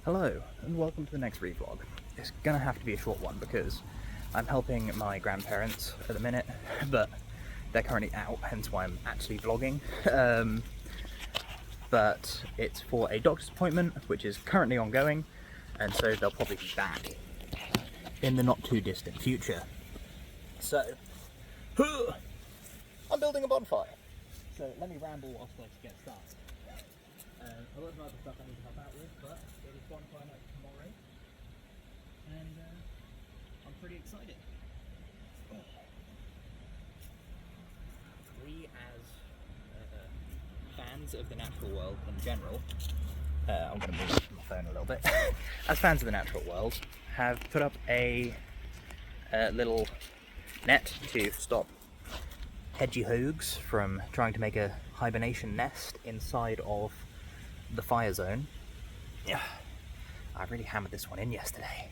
Hello, and welcome to the next ReeVlog. It's gonna have to be a short one because I'm helping my grandparents at the minute, but they're currently out, hence why I'm actually vlogging. But it's for a doctor's appointment, which is currently ongoing, and so they'll probably be back in the not too distant future. So, I'm building a bonfire. So let me ramble whilst I get started. A lot of other stuff I need to help out with, but it is bonfire night tomorrow, and I'm pretty excited. We, as fans of the natural world in general, I'm going to move my phone a little bit, as fans of the natural world, have put up a little net to stop hedgehogs from trying to make a hibernation nest inside of the fire zone. Yeah, I really hammered this one in yesterday.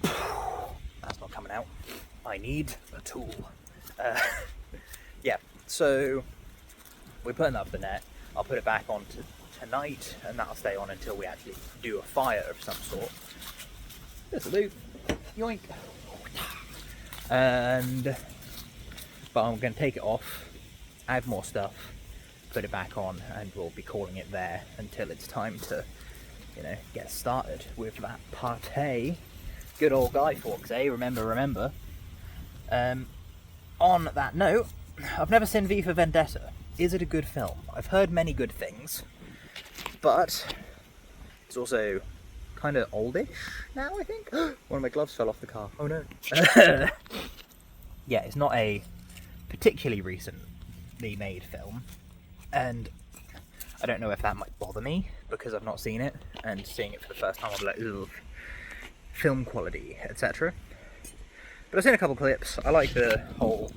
That's not coming out. I need a tool. Yeah, so we're putting up the net. I'll put it back on tonight, and that'll stay on until we actually do a fire of some sort. This'll do. Yoink. But I'm going to take it off, add more stuff, put it back on, and we'll be calling it there until it's time to, get started with that party. Good old Guy Fawkes, eh? Remember. On that note, I've never seen V for Vendetta. Is it a good film? I've heard many good things, but it's also kind of oldish now, I think. One of my gloves fell off the car. Oh no. Yeah, it's not a particularly recently made film, and I don't know if that might bother me because I've not seen it, and seeing it for the first time I'll be like, ugh, film quality, etc. But I've seen a couple clips. I like the whole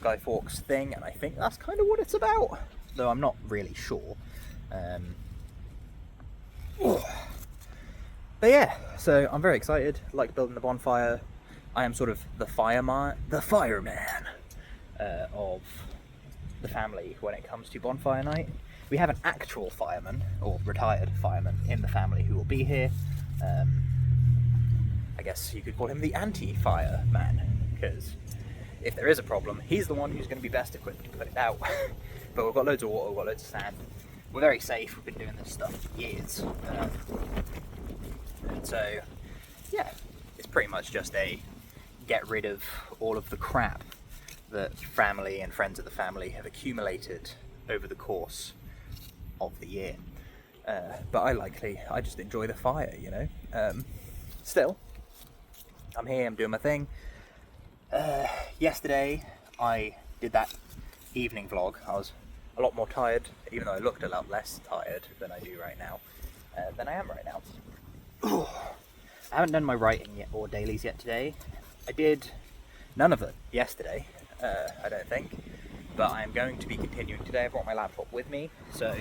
Guy Fawkes thing, and I think that's kind of what it's about, though I'm not really sure. But yeah, so I'm very excited. I like building the bonfire. I am sort of the fireman of the family when it comes to bonfire night. We have an actual fireman, or retired fireman, in the family who will be here. I guess you could call him the anti-fire man, because if there is a problem, he's the one who's going to be best equipped to put it out. But we've got loads of water, we've got loads of sand. We're very safe, we've been doing this stuff for years. And so, yeah, it's pretty much just a get rid of all of the crap that family and friends of the family have accumulated over the course of the year. But I just enjoy the fire, Still, I'm here, I'm doing my thing. Yesterday, I did that evening vlog. I was a lot more tired, even though I looked a lot less tired than I do right now, than I am right now. I haven't done my writing yet, or dailies yet today. I did none of it yesterday, I don't think, but I am going to be continuing today. I've brought my laptop with me, so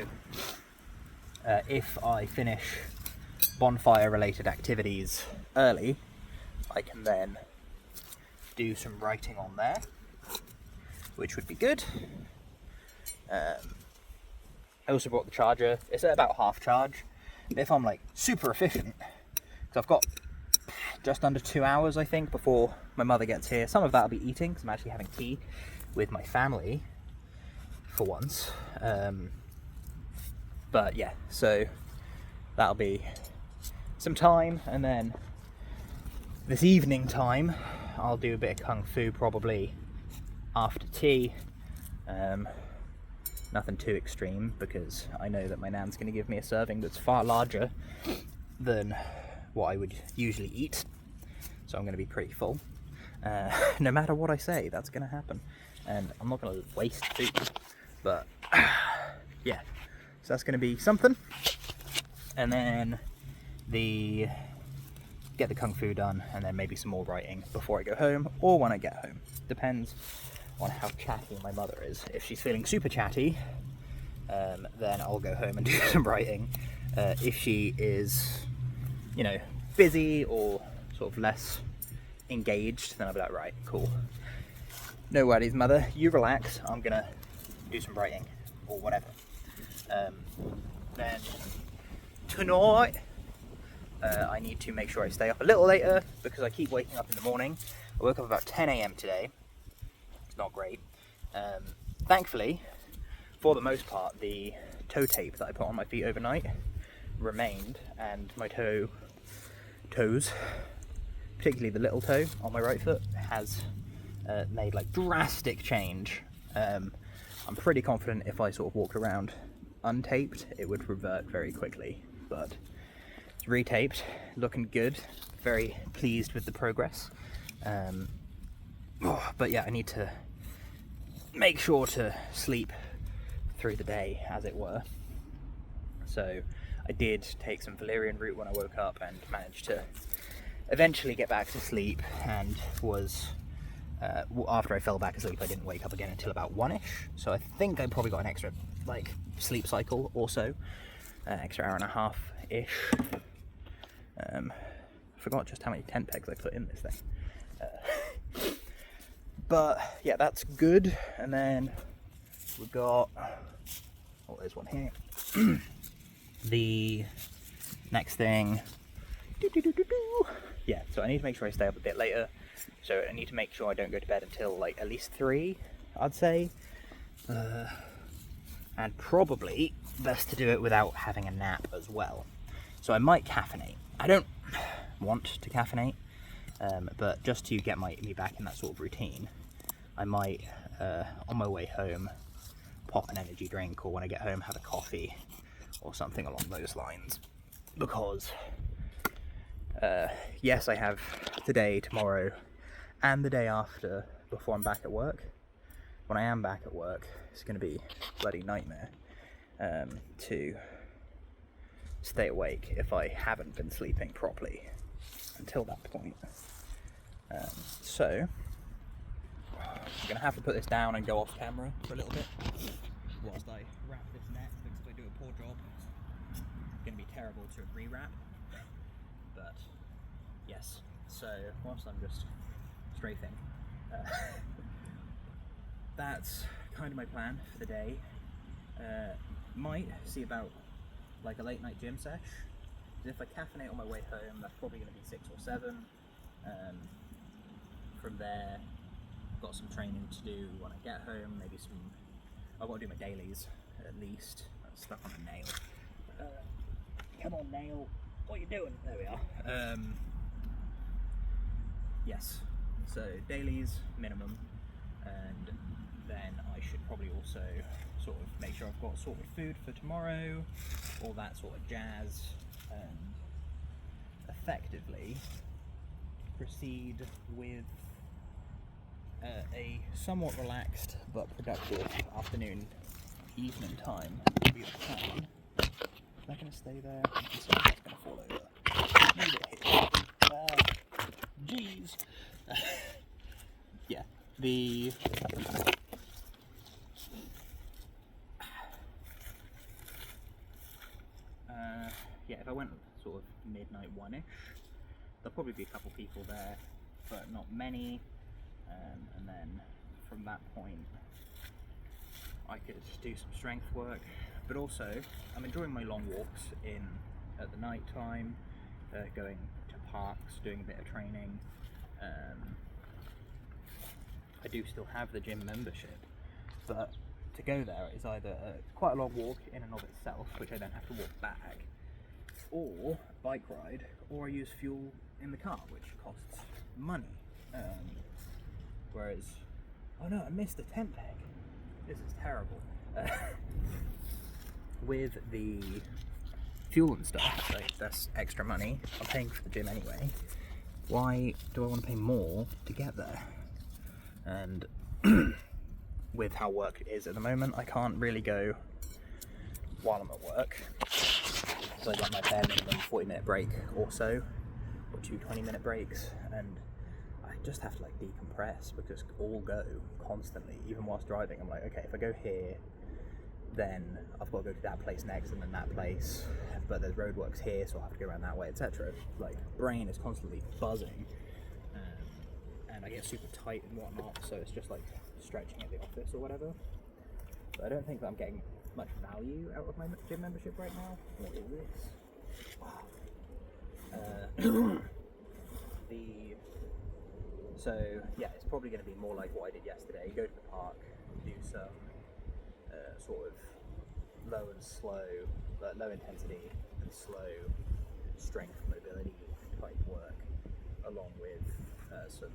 if I finish bonfire related activities early, I can then do some writing on there, which would be good. I also brought the charger. It's at about half charge. If I'm like super efficient, because I've got just under 2 hours, I think, before my mother gets here. Some of that I'll be eating, because I'm actually having tea with my family for once. But yeah, so that'll be some time, and then this evening time I'll do a bit of kung fu probably after tea. Nothing too extreme, because I know that my nan's going to give me a serving that's far larger than what I would usually eat, so I'm going to be pretty full. No matter what I say, that's going to happen, and I'm not going to waste food, but yeah, so that's going to be something. And then get the kung fu done, and then maybe some more writing before I go home, or when I get home. Depends on how chatty my mother is. If she's feeling super chatty, then I'll go home and do some writing. If she is, busy or sort of less engaged, then I'll be like, right, cool. No worries, mother, you relax, I'm gonna do some writing, or whatever. Then tonight I need to make sure I stay up a little later because I keep waking up in the morning. I woke up about 10 AM today. It's not great. Thankfully, for the most part, the toe tape that I put on my feet overnight remained, and my toes, particularly the little toe on my right foot, has made like drastic change. I'm pretty confident if I sort of walked around untaped, it would revert very quickly, but it's retaped, looking good, very pleased with the progress. But yeah, I need to make sure to sleep through the day, as it were. So I did take some valerian root when I woke up and managed to eventually get back to sleep, and was after I fell back asleep I didn't wake up again until about 1ish, so I think I probably got an extra like sleep cycle or so, extra hour and a half ish. I forgot just how many tent pegs I put in this thing. But yeah, that's good. And then we've got, oh, there's one here. The next thing, yeah, so I need to make sure I stay up a bit later. So I need to make sure I don't go to bed until like at least 3, I'd say. And probably best to do it without having a nap as well. So I might caffeinate. I don't want to caffeinate, but just to get me back in that sort of routine, I might, on my way home, pop an energy drink, or when I get home have a coffee or something along those lines. Because yes, I have today, tomorrow, and the day after before I'm back at work. When I am back at work, it's going to be a bloody nightmare to stay awake if I haven't been sleeping properly until that point. So I'm going to have to put this down and go off camera for a little bit whilst I wrap this net, because if I do a poor job, it's going to be terrible to re-wrap. But yes, so whilst I'm just strafing, that's kind of my plan for the day. Might see about like a late night gym sesh. If I caffeinate on my way home, that's probably going to be 6 or 7. From there, got some training to do when I get home. Maybe some. I've got to do my dailies at least. I'm stuck on a nail. Come on, nail. What are you doing? There we are. Yes. So dailies minimum, and then I should probably also sort of make sure I've got sorted food for tomorrow, all that sort of jazz, and effectively proceed with a somewhat relaxed but productive afternoon, evening time. Is that going to stay there? It's going to fall over. Leave it here. Jeez. Yeah, yeah, if I went sort of midnight 1ish, there'll probably be a couple people there, but not many. And then from that point, I could do some strength work. But also, I'm enjoying my long walks at the night time, going to parks, doing a bit of training. I do still have the gym membership, but to go there is either quite a long walk in and of itself, which I then have to walk back, or bike ride, or I use fuel in the car, which costs money. Whereas, oh no, I missed the tent peg. This is terrible. With the fuel and stuff, like that's extra money. I'm paying for the gym anyway. Why do I want to pay more to get there? And with how work is at the moment, I can't really go while I'm at work. So I got my bare minimum 40-minute break or so, or 2 20-minute breaks, and I just have to like decompress because all go constantly. Even whilst driving, I'm like, okay, if I go here, then I've got to go to that place next and then that place, but there's roadworks here, so I'll have to go around that way, etc. Like, brain is constantly buzzing, and I get super tight and whatnot, so it's just like stretching at the office or whatever. But I don't think that I'm getting much value out of my gym membership right now. What is this? So yeah, it's probably going to be more like what I did yesterday. Go to the park, do some sort of low intensity and slow strength mobility type work, along with some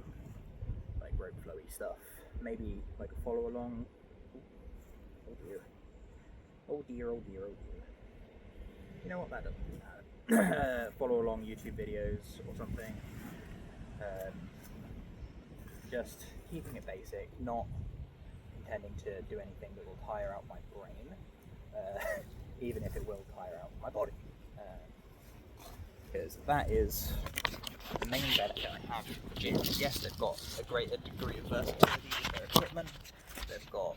like rope flowy stuff. Maybe like a follow along. Oh dear. Oh dear, oh dear, oh dear. You know what, that doesn't matter. Follow along YouTube videos or something. Just keeping it basic, not intending to do anything that will tire out my brain, even if it will tire out my body. Because that is the main benefit I have with the gym. Yes, they've got a greater degree of versatility with their equipment. They've got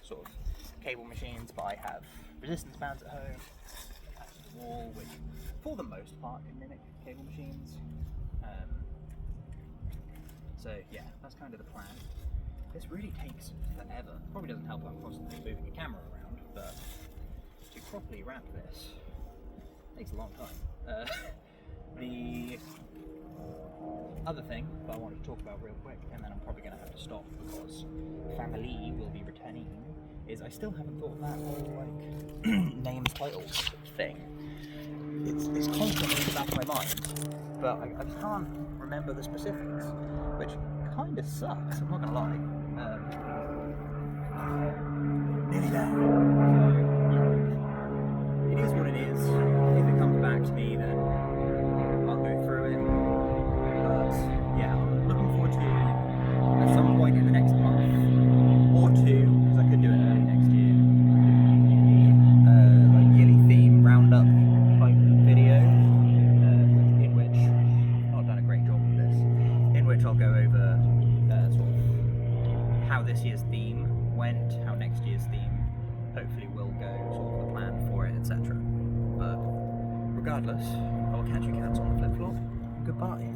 sort of cable machines, but I have resistance bands at home, attached to the wall, which for the most part can mimic cable machines. So yeah, that's kind of the plan. This really takes forever. Probably doesn't help I'm constantly moving the camera around, but to properly wrap this takes a long time. The other thing that I wanted to talk about real quick, and then I'm probably going to have to stop because family will be returning, is I still haven't thought of that whole like names titles thing. It's constantly in the back of my mind, but I can't remember the specifics, which kind of sucks, I'm not going to lie. Nearly there. It is what it is. If it comes back to me, then I'll go through it. But yeah, I'm looking forward to at some point in the next month or two, because I could do it early next year, like yearly theme roundup type video, in which I've not done a great job of this, in which I'll go over sort of how this year's theme went, how next year's theme hopefully will go, sort of the plan for it, etc. But regardless, I will catch you cats on the flip flop. Goodbye.